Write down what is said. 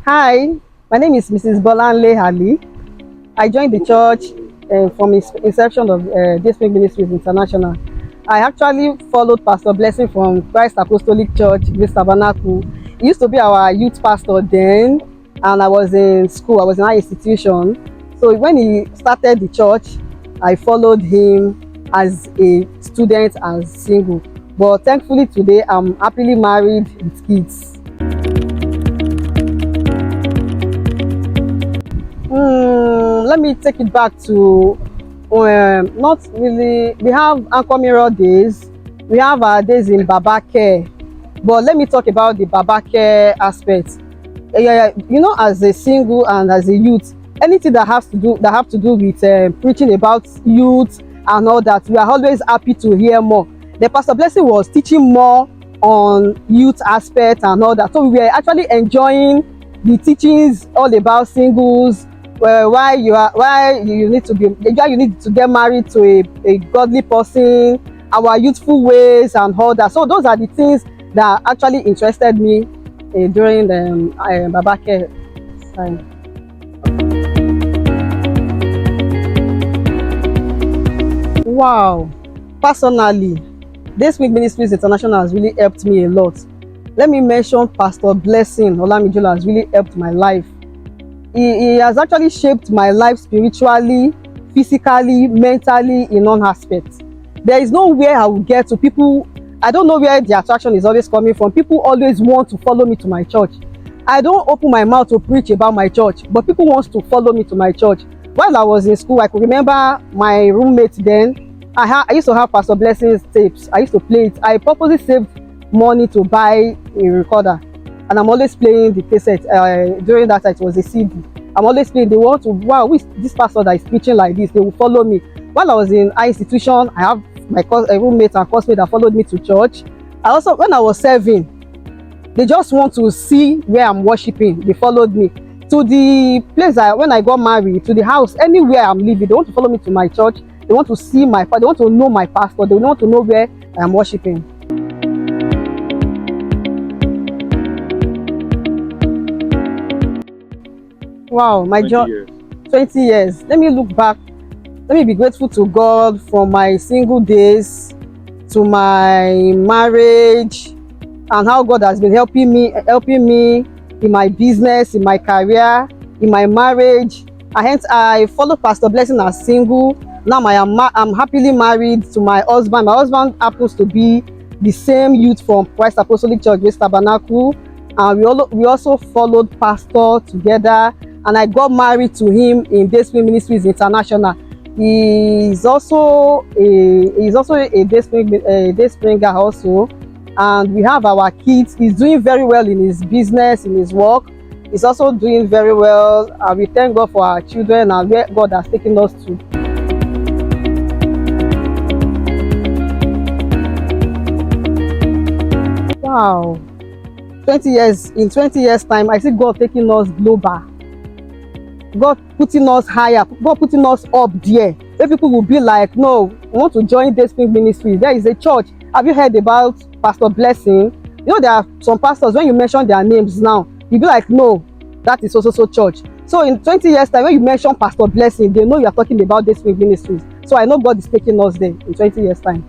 Hi, my name is Mrs. Bolanle Ali. I joined the church from its inception of District Ministries International. I actually followed Pastor Blessing from Christ Apostolic Church, this Tabernacle. He used to be our youth pastor then, and I was in school, I was in our institution. So when he started the church, I followed him as a student and single. But thankfully today, I'm happily married with kids. Let me take it back to not really. We have Anchor Mirror days, we have our days in Baba Care, but let me talk about the Baba Care aspect. Yeah, you know, as a single and as a youth, anything that have to do with preaching about youth and all that, we are always happy to hear more. The Pastor Blessing was teaching more on youth aspect and all that, so we were actually enjoying the teachings all about singles. Why you need to get married to a godly person, our youthful ways and all that. So those are the things that actually interested me during the Baba Care time. Wow, personally, this week Ministries International has really helped me a lot. Let me mention Pastor Blessing Olamijula has really helped my life. He has actually shaped my life spiritually, physically, mentally, in all aspects. There is nowhere I will get to. People, I don't know where the attraction is always coming from. People always want to follow me to my church. I don't open my mouth to preach about my church, but people want to follow me to my church. While I was in school, I could remember my roommate then. I used to have Pastor Blessing's tapes. I used to play it. I purposely saved money to buy a recorder, and I'm always playing the cassette. During that time, it was a CD. I'm always playing. They want to, wow, who is this pastor that is preaching like this? They will follow me. While I was in high institution, I have my roommate and classmate that followed me to church. I also, when I was serving, they just want to see where I'm worshiping. They followed me to the place. When I got married, to the house, anywhere I'm living, they want to follow me to my church. They want to see they want to know my pastor. They want to know where I am worshiping. Wow, my job, 20 years. Let me look back. Let me be grateful to God from my single days to my marriage, and how God has been helping me in my business, in my career, in my marriage. I followed Pastor Blessing as single. Now I'm happily married to my husband. My husband happens to be the same youth from Christ Apostolic Church, West Tabernacle, and we also followed pastor together. And I got married to him in Dayspring Ministries International. He's also a Dayspringer also, and we have our kids. He's doing very well in his business, in his work. He's also doing very well, and we thank God for our children and where God has taken us to. Wow, 20 years. In 20 years time, I see God taking us global. God putting us higher, God putting us up there, where people will be like, no, we want to join Dayspringer Ministry. There is a church. Have you heard about Pastor Blessing? You know, there are some pastors, when you mention their names now, you'll be like, no, that is also so church. So in 20 years time, when you mention Pastor Blessing, they know you are talking about Dayspringer Ministries. So I know God is taking us there in 20 years time.